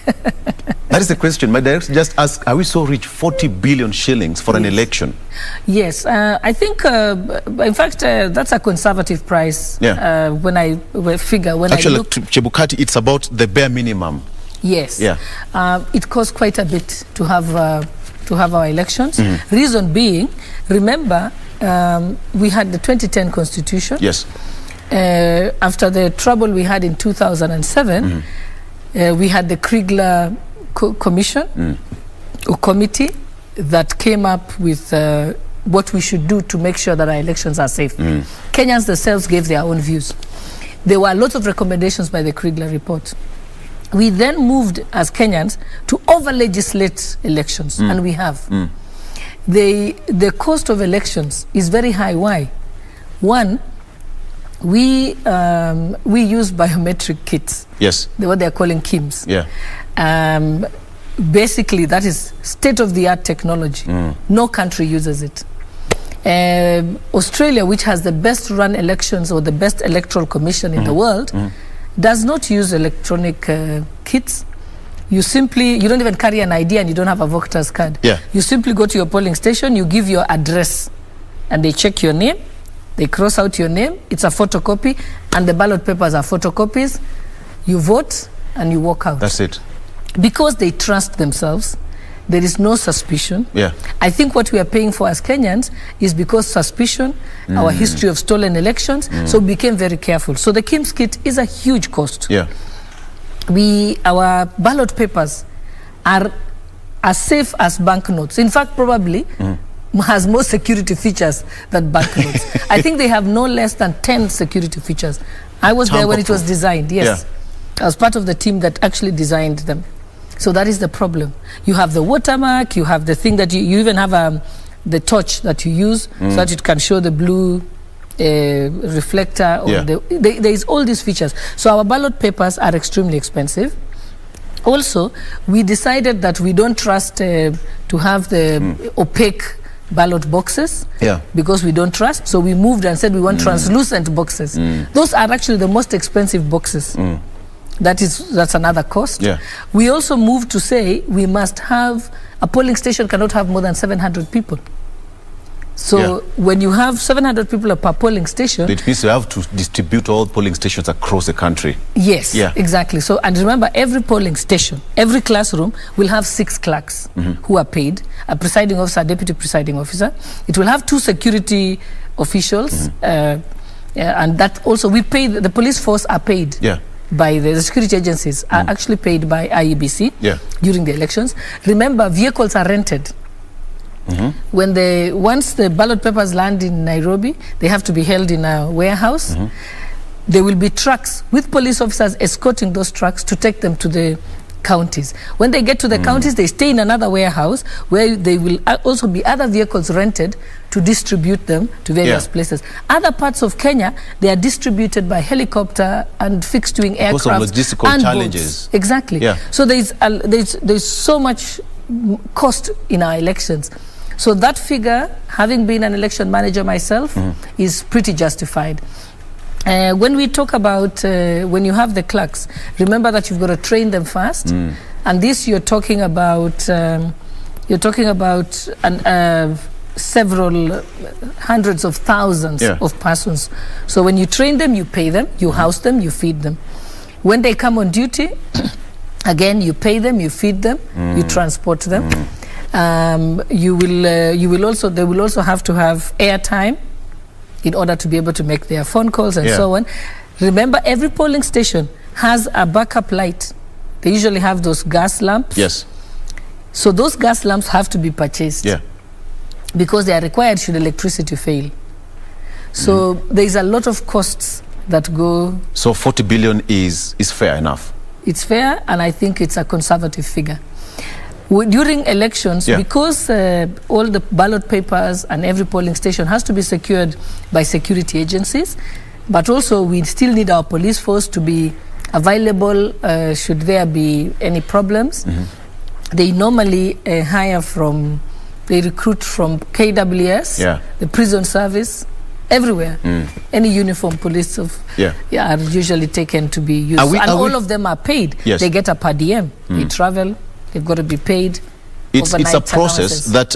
That is the question. My director just asked, are we so rich, 40 billion shillings for an election? Yes, I think, in fact, that's a conservative price. Yeah. When I figure, when actually, I look... Chebukati, it's about the bare minimum. Yes. Yeah. It costs quite a bit to have our elections. Reason being, remember, we had the 2010 Constitution. Yes. After the trouble we had in 2007, we had the Kriegler Commission or committee that came up with what we should do to make sure that our elections are safe. Kenyans themselves gave their own views. There were lots of recommendations by the Kriegler report. We then moved as Kenyans to over-legislate elections, and we have. The cost of elections is very high. Why? One, we use biometric kits. Yes. What they're calling KIMs. Yeah. Basically, that is state-of-the-art technology. No country uses it. Australia, which has the best-run elections or the best electoral commission in the world, does not use electronic kits. You don't even carry an ID and you don't have a voter's card. Yeah. You simply go to your polling station, you give your address, and they check your name, they cross out your name, it's a photocopy, and the ballot papers are photocopies. You vote, and you walk out. That's it. Because they trust themselves, there is no suspicion. Yeah. I think what we are paying for as Kenyans is because suspicion, our history of stolen elections, so we became very careful. So the KIMS kit is a huge cost. Yeah. Our ballot papers are as safe as banknotes. In fact, probably has more security features than banknotes. I think they have no less than 10 security features. I was there when it was designed, yes. Yeah. I was part of the team that actually designed them. So that is the problem. You have the watermark, you have the thing that you even have the torch that you use so that it can show the blue reflector. Or there is all these features. So our ballot papers are extremely expensive. Also, we decided that we don't trust to have the opaque ballot boxes because we don't trust. So we moved and said we want translucent boxes. Those are actually the most expensive boxes. That's another cost. Yeah. We also moved to say we must have, a polling station cannot have more than 700 people. So when you have 700 people per polling station, it means you have to distribute all polling stations across the country. Yes, exactly. So, and remember, every polling station, every classroom will have 6 clerks who are paid, a presiding officer, a deputy presiding officer. It will have 2 security officials, and that also we pay. The police force are paid. By the security agencies are actually paid by IEBC during the elections. Remember, vehicles are rented. Once the ballot papers land in Nairobi, they have to be held in a warehouse. There will be trucks with police officers escorting those trucks to take them to the counties. When they get to the counties, they stay in another warehouse where they will also be other vehicles rented to distribute them to various places. Other parts of Kenya, they are distributed by helicopter and fixed-wing aircraft. Because of logistical challenges. Boats. Exactly. So there's so much cost in our elections. So that figure, having been an election manager myself, is pretty justified. When we talk about when you have the clerks, remember that you've got to train them first, and this you're talking about several hundreds of thousands of persons. So when you train them, you pay them, you house them, you feed them. When they come on duty, again you pay them, you feed them, you transport them. They will also have to have airtime in order to be able to make their phone calls and so on. Remember, every polling station has a backup light. They usually have those gas lamps. Yes. So those gas lamps have to be purchased because they are required should electricity fail. So there's a lot of costs that go. So 40 billion is fair enough? It's fair, and I think it's a conservative figure. During elections, because all the ballot papers and every polling station has to be secured by security agencies, but also we still need our police force to be available should there be any problems. They normally recruit from KWS, the prison service, everywhere. Any uniform police are usually taken to be used. All of them are paid. Yes. They get a per diem. They travel. They've got to be paid. It's a process that